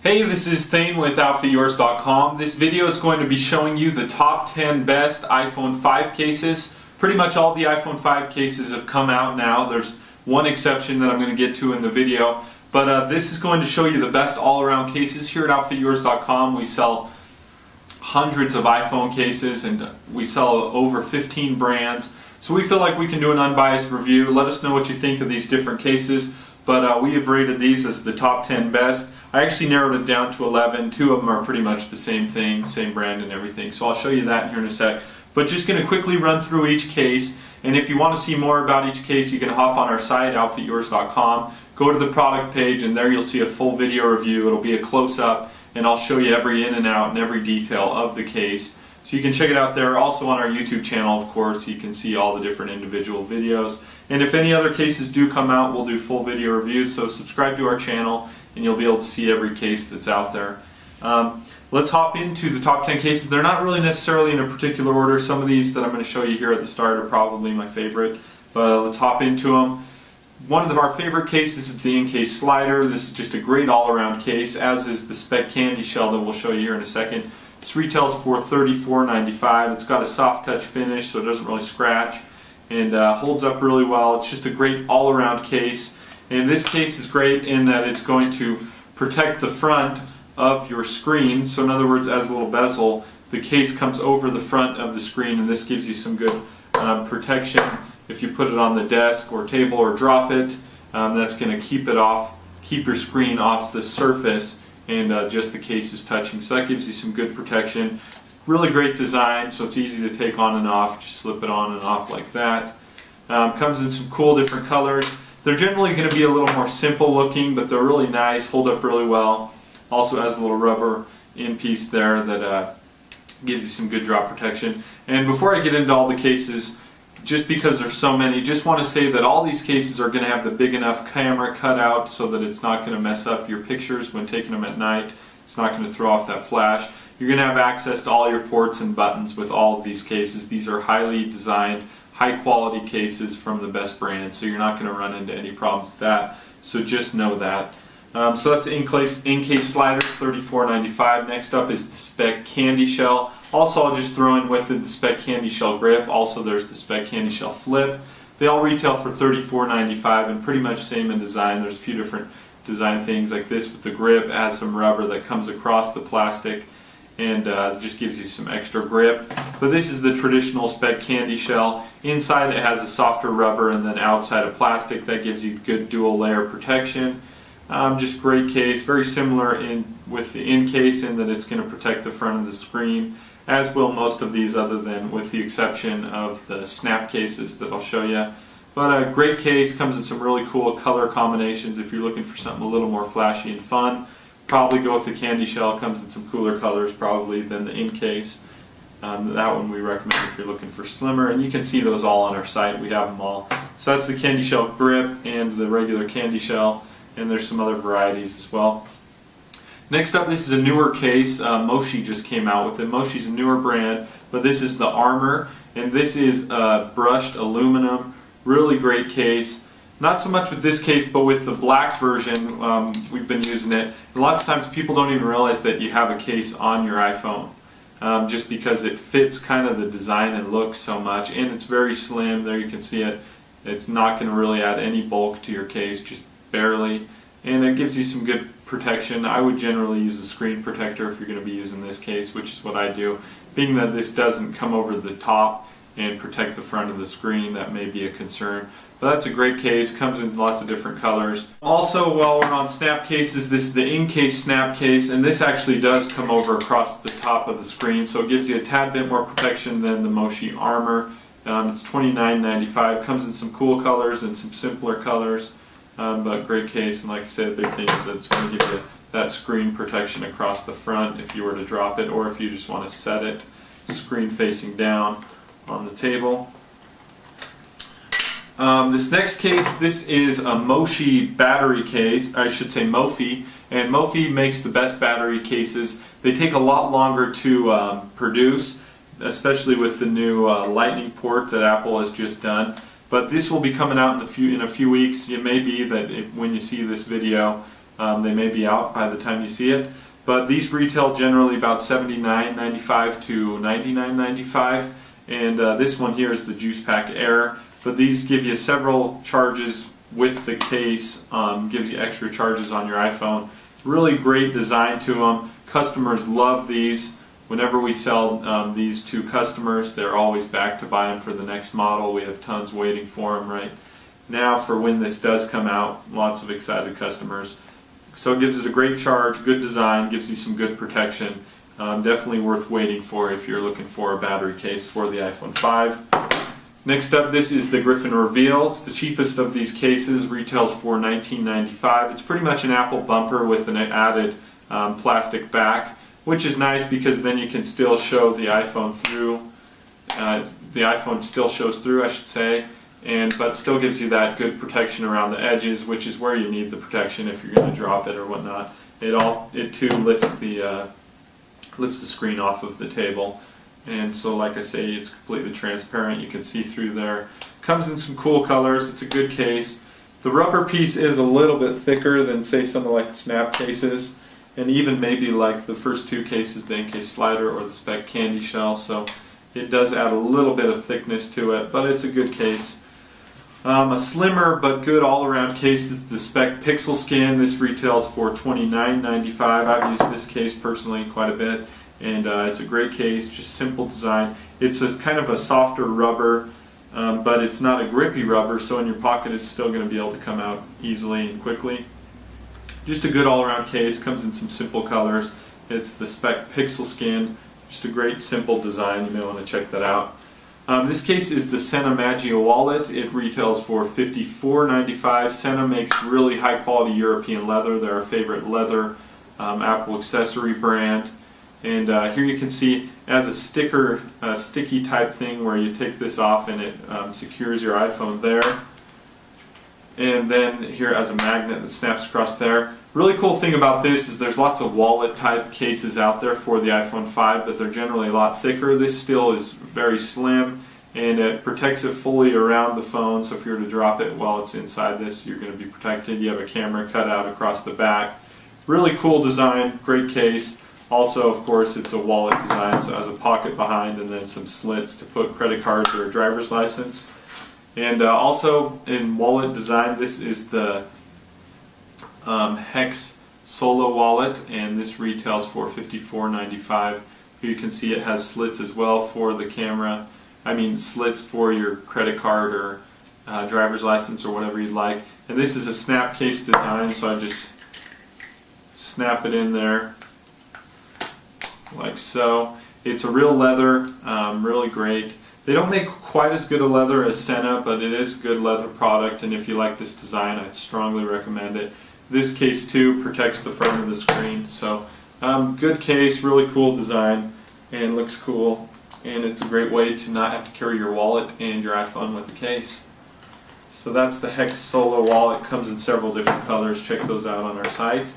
Hey, this is Thane with OutfitYours.com. This video is going to be showing you the top 10 best iPhone 5 cases. Pretty much all the iPhone 5 cases have come out now. There's one exception that I'm going to get to in the video. But this is going to show you the best all-around cases. Here at OutfitYours.com we sell hundreds of iPhone cases and we sell over 15 brands. So we feel like we can do an unbiased review. Let us know what you think of these different cases. But we have rated these as the top 10 best. I actually narrowed it down to 11. Two of them are pretty much the same thing, same brand and everything. So I'll show you that here in a sec. But just going to quickly run through each case. And if you want to see more about each case, you can hop on our site, OutfitYours.com. Go to the product page and there you'll see a full video review. It'll be a close-up and I'll show you every in and out and every detail of the case. So you can check it out there. Also on our YouTube channel, of course, you can see all the different individual videos. And if any other cases do come out, we'll do full video reviews. So subscribe to our channel and you'll be able to see every case that's out there. Let's hop into the top 10 cases. They're not really necessarily in a particular order. Some of these that I'm going to show you here at the start are probably my favorite. But let's hop into them. One of our favorite cases is the in-case slider. This is just a great all-around case, as is the Spec Candy Shell that we'll show you here in a second. This retails for $34.95. It's got a soft touch finish, so it doesn't really scratch, and holds up really well. It's just a great all-around case. And this case is great in that it's going to protect the front of your screen. So in other words, as a little bezel, the case comes over the front of the screen, and this gives you some good protection. If you put it on the desk or table or drop it, that's going to keep your screen off the surface, and just the case is touching. So that gives you some good protection. Really great design, so it's easy to take on and off. Just slip it on and off like that. Comes in some cool different colors. They're generally going to be a little more simple looking, but they're really nice, hold up really well. Also has a little rubber in piece there that gives you some good drop protection. And before I get into all the cases, just because there's so many, just want to say that all these cases are going to have the big enough camera cutout so that it's not going to mess up your pictures when taking them at night. It's not going to throw off that flash. You're going to have access to all your ports and buttons with all of these cases. These are highly designed, high quality cases from the best brands, so you're not going to run into any problems with that. So just know that. So that's the in-case slider, $34.95. Next up is the Spec Candy Shell. Also, I'll just throw in with it the Spec Candy Shell grip. Also, there's the Spec Candy Shell flip. They all retail for $34.95 and pretty much same in design. There's a few different design things like this with the grip. Adds some rubber that comes across the plastic and just gives you some extra grip. But this is the traditional Spec Candy Shell. Inside it has a softer rubber and then outside a plastic. That gives you good dual layer protection. Just great case, very similar with the in-case in that it's going to protect the front of the screen, as will most of these, other than with the exception of the snap cases that I'll show you. But a great case, comes in some really cool color combinations. If you're looking for something a little more flashy and fun, probably go with the Candy Shell. Comes in some cooler colors probably than the in-case. That one we recommend if you're looking for slimmer, and you can see those all on our site. We have them all. So that's the Candy Shell grip and the regular Candy Shell. And there's some other varieties as well. Next up, this is a newer case. Moshi just came out with it. Moshi's a newer brand, but this is the Armor, and this is brushed aluminum. Really great case. Not so much with this case, but with the black version, we've been using it. And lots of times people don't even realize that you have a case on your iPhone, just because it fits kind of the design and look so much, and it's very slim. There you can see it. It's not going to really add any bulk to your case, just barely, and it gives you some good protection. I would generally use a screen protector if you're going to be using this case, which is what I do. Being that this doesn't come over the top and protect the front of the screen, that may be a concern. But that's a great case, comes in lots of different colors. Also, while we're on snap cases, this is the in-case snap case, and this actually does come over across the top of the screen, so it gives you a tad bit more protection than the Moshi Armor. It's $29.95, comes in some cool colors and some simpler colors. But great case, and like I said, the big thing is that it's going to give you that screen protection across the front if you were to drop it, or if you just want to set it screen facing down on the table. This next case, this is a Moshi battery case, I should say Mofi, and Mofi makes the best battery cases. They take a lot longer to produce, especially with the new Lightning port that Apple has just done. But this will be coming out in a few weeks. It may be that when you see this video, They may be out by the time you see it, but these retail generally about $79.95 to $99.95, and this one here is the Juice Pack Air, but these give you several charges with the case, gives you extra charges on your iPhone. Really great design to them. Customers love these. Whenever we sell these to customers, they're always back to buy them for the next model. We have tons waiting for them right now for when this does come out. Lots of excited customers. So it gives it a great charge, good design, gives you some good protection. Definitely worth waiting for if you're looking for a battery case for the iPhone 5. Next up, this is the Griffin Reveal. It's the cheapest of these cases, retails for $19.95. It's pretty much an Apple bumper with an added plastic back, which is nice because then you can still show the iPhone through. The iPhone still shows through, I should say, but still gives you that good protection around the edges, which is where you need the protection if you're going to drop it or whatnot. It too lifts the screen off of the table. And so, like I say, it's completely transparent. You can see through there. Comes in some cool colors. It's a good case. The rubber piece is a little bit thicker than, say, some of like Snap cases, and even maybe like the first two cases, the Encase Slider or the Spec Candy Shell. So it does add a little bit of thickness to it, but it's a good case. A slimmer but good all-around case is the Spec Pixel Skin. This retails for $29.95. I've used this case personally quite a bit. And it's a great case, just simple design. It's a kind of a softer rubber, but it's not a grippy rubber, so in your pocket it's still going to be able to come out easily and quickly. Just a good all-around case, comes in some simple colors. It's the Spec Pixel Skin, just a great simple design. You may want to check that out. This case is the Sena Magia wallet. It retails for $54.95. Sena makes really high quality European leather. They're our favorite leather Apple accessory brand. And here you can see as a sticker, sticky type thing where you take this off and it secures your iPhone there. And then here as a magnet that snaps across there. Really cool thing about this is there's lots of wallet type cases out there for the iPhone 5, but they're generally a lot thicker. This still is very slim and it protects it fully around the phone, so if you were to drop it while it's inside this, you're going to be protected. You have a camera cut out across the back. Really cool design, great case. Also, of course, it's a wallet design, so it has a pocket behind and then some slits to put credit cards or a driver's license. And also in wallet design, this is the Hex Solo wallet, and this retails for $54.95. Here you can see it has slits as well for the camera. Slits for your credit card or driver's license or whatever you'd like. And this is a snap case design, so I just snap it in there like so. It's a real leather, really great. They don't make quite as good a leather as Sena, but it is a good leather product, and if you like this design, I'd strongly recommend it. This case too protects the front of the screen, so good case, really cool design, and looks cool, and it's a great way to not have to carry your wallet and your iPhone with the case. So that's the Hex Solo wallet. Comes in several different colors. Check those out on our site.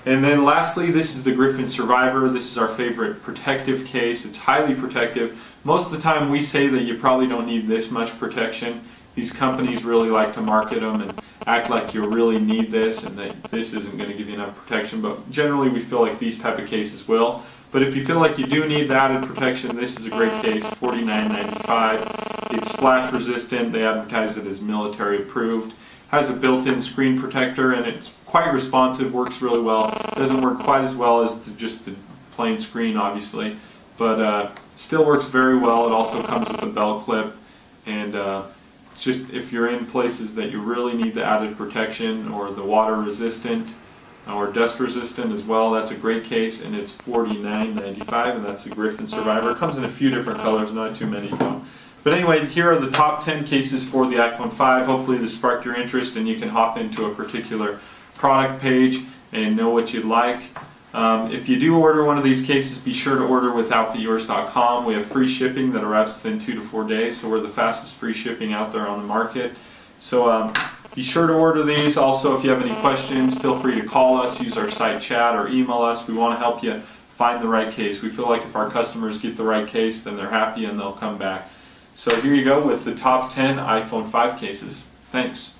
And then lastly, this is the Griffin Survivor. This is our favorite protective case. It's highly protective. Most of the time we say that you probably don't need this much protection. These companies really like to market them and act like you really need this and that this isn't going to give you enough protection, but generally we feel like these type of cases will. But if you feel like you do need the added protection, this is a great case, $49.95. It's splash resistant. They advertise it as military approved. Has a built-in screen protector, and it's quite responsive, works really well. Doesn't work quite as well as just the plain screen, obviously, but still works very well. It also comes with a belt clip, and just if you're in places that you really need the added protection, or the water resistant or dust resistant as well, that's a great case, and it's $49.95, and that's the Griffin Survivor. It comes in a few different colors, not too many though. But anyway, here are the top 10 cases for the iPhone 5. Hopefully this sparked your interest and you can hop into a particular product page and know what you'd like. If you do order one of these cases, be sure to order with outfityours.com. We have free shipping that arrives within 2 to 4 days, so we're the fastest free shipping out there on the market. So be sure to order these. Also, if you have any questions, feel free to call us, use our site chat, or email us. We want to help you find the right case. We feel like if our customers get the right case, then they're happy and they'll come back. So here you go with the top 10 iPhone 5 cases. Thanks.